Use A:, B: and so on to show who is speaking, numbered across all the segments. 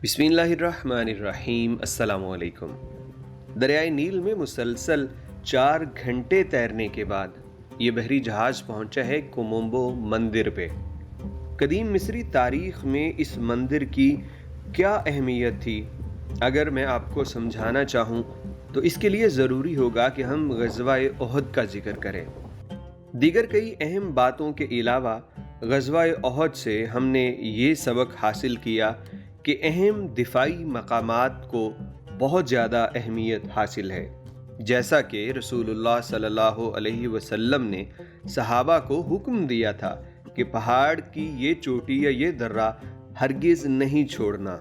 A: बिस्मिल्लाहिर्रहमानिर्रहीम। अस्सलाम वालेकुम। दरियाए नील में मुसलसल 4 घंटे तैरने के बाद ये बहरी जहाज़ पहुंचा है कोमोम्बो मंदिर पे। कदीम मिस्री तारीख़ में इस मंदिर की क्या अहमियत थी, अगर मैं आपको समझाना चाहूँ तो इसके लिए ज़रूरी होगा कि हम ग़ज़वा-ए उहद का ज़िक्र करें। दीगर कई अहम बातों के अलावा ग़ज़वा-ए उहद से हमने ये सबक हासिल किया कि अहम दिफाई मकामात को बहुत ज़्यादा अहमियत हासिल है। जैसा कि रसूलुल्लाह सल्लल्लाहु अलैहि वसल्लम ने सहाबा को हुक्म दिया था कि पहाड़ की ये चोटी या ये दर्रा हरगिज़ नहीं छोड़ना।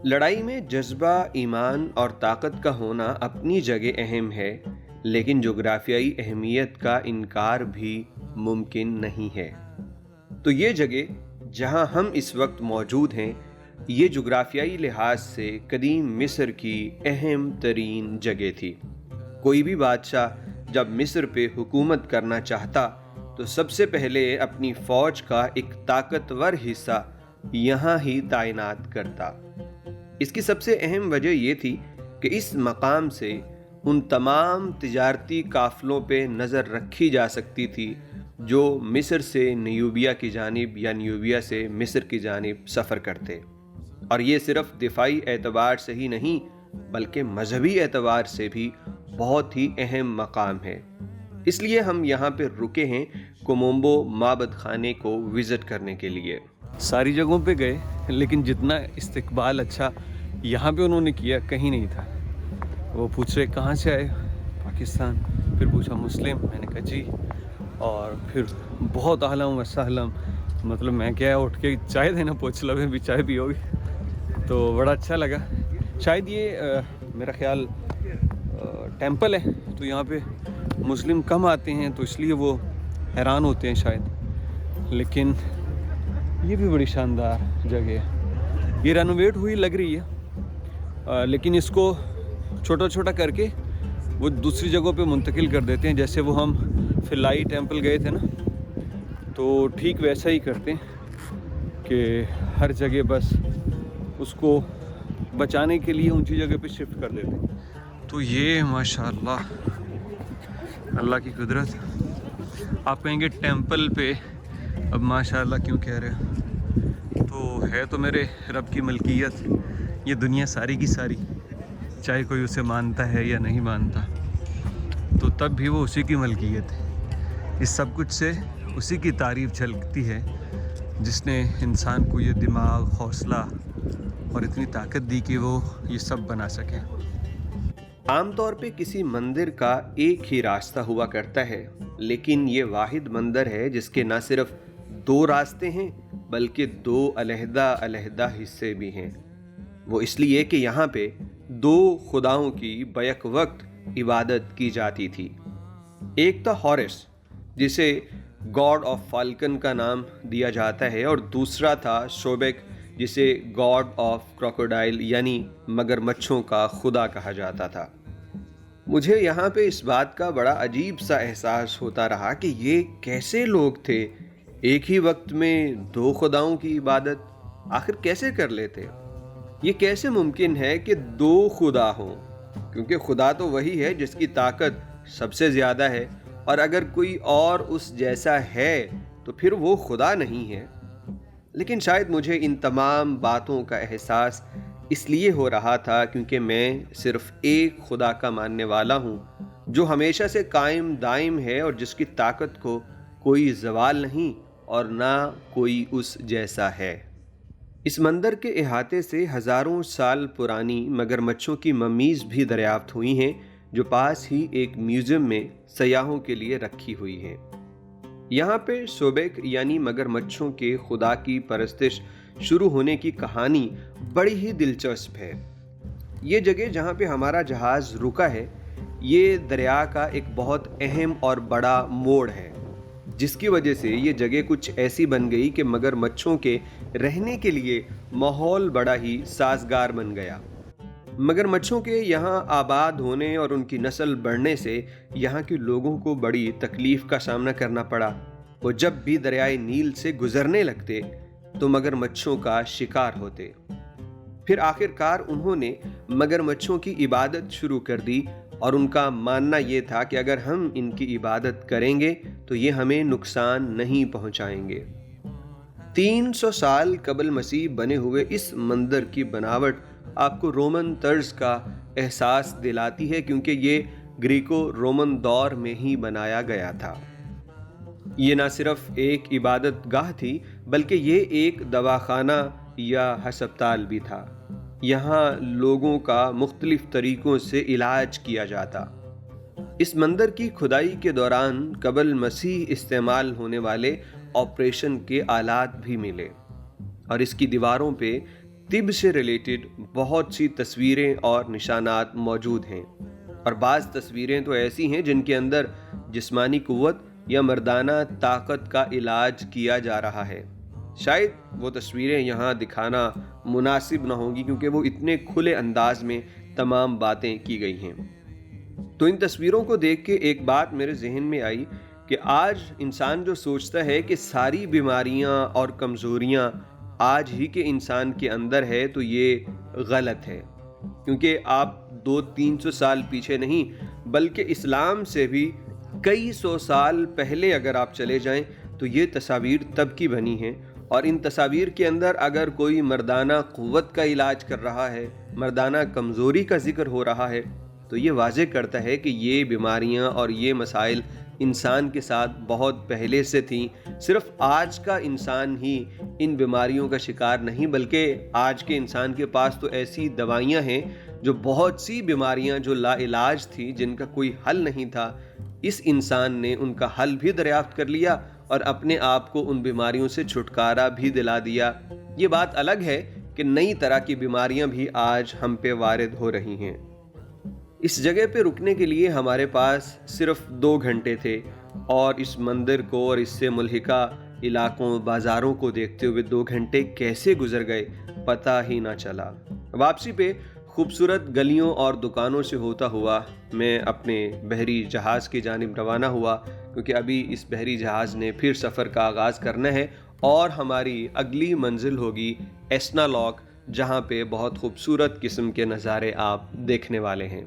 A: लड़ाई में जज्बा, ईमान और ताकत का होना अपनी जगह अहम है, लेकिन जोग्राफियाई अहमियत का इनकार भी मुमकिन नहीं है। तो ये जगह जहाँ हम इस वक्त मौजूद हैं, ये जोग्राफियाई लिहाज से कदीम मिस्र की अहम तरीन जगह थी। कोई भी बादशाह जब मिस्र पे हुकूमत करना चाहता तो सबसे पहले अपनी फ़ौज का एक ताकतवर हिस्सा यहाँ ही तैनात करता। इसकी सबसे अहम वजह ये थी कि इस मकाम से उन तमाम तिजारती काफ़िलों पे नज़र रखी जा सकती थी जो मिस्र से न्यूबिया की जानिब या न्यूबिया से मिस्र की जानिब सफ़र करते। और ये सिर्फ दिफाई एतबार से ही नहीं बल्कि मजहबी एतबार से भी बहुत ही अहम मकाम है। इसलिए हम यहाँ पे रुके हैं कोमोम्बो माबद खाने को विज़िट करने के लिए।
B: सारी जगहों पे गए, लेकिन जितना इस्तकबाल अच्छा यहाँ पे उन्होंने किया कहीं नहीं था। वो पूछ रहे कहाँ से आए, पाकिस्तान। फिर पूछा मुस्लिम, मैंने कहा जी। और फिर बहुत आहलम व सहलम, मतलब मैं क्या उठ के चाय देना पूछ लो, भी चाय पियोगी, तो बड़ा अच्छा लगा। शायद ये मेरा ख्याल टेंपल है, तो यहाँ पे मुस्लिम कम आते हैं तो इसलिए वो हैरान होते हैं शायद। लेकिन ये भी बड़ी शानदार जगह है। ये रेनोवेट हुई लग रही है, लेकिन इसको छोटा छोटा करके वो दूसरी जगहों पे मुंतकिल कर देते हैं। जैसे वो हम फिलाई टेंपल गए थे ना, तो ठीक वैसा ही करते हैं कि हर जगह बस उसको बचाने के लिए ऊंची जगह पे शिफ्ट कर देते हैं। तो ये माशाल्लाह अल्लाह की कुदरत। आप कहेंगे टेंपल पे अब माशाल्लाह क्यों कह रहे हो, तो है तो मेरे रब की मलकियत। ये दुनिया सारी की सारी, चाहे कोई उसे मानता है या नहीं मानता, तो तब भी वो उसी की मलकियत है। इस सब कुछ से उसी की तारीफ़ झलकती है जिसने इंसान को ये दिमाग, हौसला और इतनी ताकत दी कि वो ये सब बना सके।
A: आमतौर पे किसी मंदिर का एक ही रास्ता हुआ करता है, लेकिन ये वाहिद मंदिर है जिसके न सिर्फ 2 रास्ते हैं बल्कि 2 अलहदा हिस्से भी हैं। वो इसलिए कि यहाँ पे 2 खुदाओं की बैक वक्त इबादत की जाती थी। एक था हॉरिस, जिसे गॉड ऑफ फाल्कन का नाम दिया जाता है, और दूसरा था शोबेक, जिसे गॉड ऑफ क्रोकोडाइल यानी मगरमच्छों का खुदा कहा जाता था। मुझे यहाँ पे इस बात का बड़ा अजीब सा एहसास होता रहा कि ये कैसे लोग थे, एक ही वक्त में 2 खुदाओं की इबादत आखिर कैसे कर लेते। ये कैसे मुमकिन है कि 2 खुदा हों, क्योंकि खुदा तो वही है जिसकी ताकत सबसे ज़्यादा है, और अगर कोई और उस जैसा है तो फिर वो खुदा नहीं है। लेकिन शायद मुझे इन तमाम बातों का एहसास इसलिए हो रहा था क्योंकि मैं सिर्फ एक खुदा का मानने वाला हूँ, जो हमेशा से कायम दायम है और जिसकी ताकत को कोई ज़वाल नहीं और ना कोई उस जैसा है। इस मंदिर के अहाते से हज़ारों साल पुरानी मगरमच्छों की मम्मीज़ भी दरियाफ्त हुई हैं, जो पास ही एक म्यूज़ियम में सयाहों के लिए रखी हुई हैं। यहाँ पे सोबेक यानी मगरमच्छों के खुदा की परस्तिश शुरू होने की कहानी बड़ी ही दिलचस्प है। ये जगह जहाँ पे हमारा जहाज़ रुका है, ये दरिया का एक बहुत अहम और बड़ा मोड़ है, जिसकी वजह से ये जगह कुछ ऐसी बन गई कि मगरमच्छों के रहने के लिए माहौल बड़ा ही साजगार बन गया। मगरमच्छों के यहाँ आबाद होने और उनकी नस्ल बढ़ने से यहाँ के लोगों को बड़ी तकलीफ़ का सामना करना पड़ा। वो जब भी दरियाए नील से गुज़रने लगते तो मगरमच्छों का शिकार होते। پھر آخرکار انہوں نے مگرمچھوں کی عبادت شروع کر دی اور ان کا ماننا یہ تھا کہ اگر ہم ان کی عبادت کریں گے تو یہ ہمیں نقصان نہیں پہنچائیں گے۔ 300 سال قبل مسیح بنے ہوئے اس مندر کی بناوٹ آپ کو رومن طرز کا احساس دلاتی ہے، کیونکہ یہ گریکو رومن دور میں ہی بنایا گیا تھا۔ یہ نہ صرف ایک عبادت گاہ تھی بلکہ یہ ایک دواخانہ یا ہسپتال بھی تھا۔ یہاں لوگوں کا مختلف طریقوں سے علاج کیا جاتا۔ اس مندر کی کھدائی کے دوران قبل مسیح استعمال ہونے والے آپریشن کے آلات بھی ملے، اور اس کی دیواروں پہ طب سے ریلیٹڈ بہت سی تصویریں اور نشانات موجود ہیں، اور بعض تصویریں تو ایسی ہیں جن کے اندر جسمانی قوت یا مردانہ طاقت کا علاج کیا جا رہا ہے۔ شاید وہ تصویریں یہاں دکھانا مناسب نہ ہوں گی کیونکہ وہ اتنے کھلے انداز میں تمام باتیں کی گئی ہیں۔ تو ان تصویروں کو دیکھ کے ایک بات میرے ذہن میں آئی کہ آج انسان جو سوچتا ہے کہ ساری بیماریاں اور کمزوریاں آج ہی کے انسان کے اندر ہے، تو یہ غلط ہے، کیونکہ آپ 200-300 سال پیچھے نہیں بلکہ اسلام سے بھی کئی سو سال پہلے اگر آپ چلے جائیں تو یہ تصاویر تب کی بنی ہیں، اور ان تصاویر کے اندر اگر کوئی مردانہ قوت کا علاج کر رہا ہے، مردانہ کمزوری کا ذکر ہو رہا ہے، تو یہ واضح کرتا ہے کہ یہ بیماریاں اور یہ مسائل انسان کے ساتھ بہت پہلے سے تھیں۔ صرف آج کا انسان ہی ان بیماریوں کا شکار نہیں، بلکہ آج کے انسان کے پاس تو ایسی دوائیاں ہیں جو بہت سی بیماریاں جو لا علاج تھی، جن کا کوئی حل نہیں تھا، اس انسان نے ان کا حل بھی دریافت کر لیا اور اپنے آپ کو ان بیماریوں سے چھٹکارا بھی دلا دیا۔ یہ بات الگ ہے کہ نئی طرح کی بیماریاں بھی آج ہم پہ وارد ہو رہی ہیں۔ اس جگہ پہ رکنے کے لیے ہمارے پاس صرف 2 گھنٹے تھے، اور اس مندر کو اور اس سے ملحقہ علاقوں بازاروں کو دیکھتے ہوئے 2 گھنٹے کیسے گزر گئے پتہ ہی نہ چلا۔ واپسی پہ خوبصورت گلیوں اور دکانوں سے ہوتا ہوا میں اپنے بحری جہاز کی جانب روانہ ہوا، کیونکہ ابھی اس بحری جہاز نے پھر سفر کا آغاز کرنا ہے، اور ہماری اگلی منزل ہوگی ایسنا لاک، جہاں پہ بہت خوبصورت قسم کے نظارے آپ دیکھنے والے ہیں۔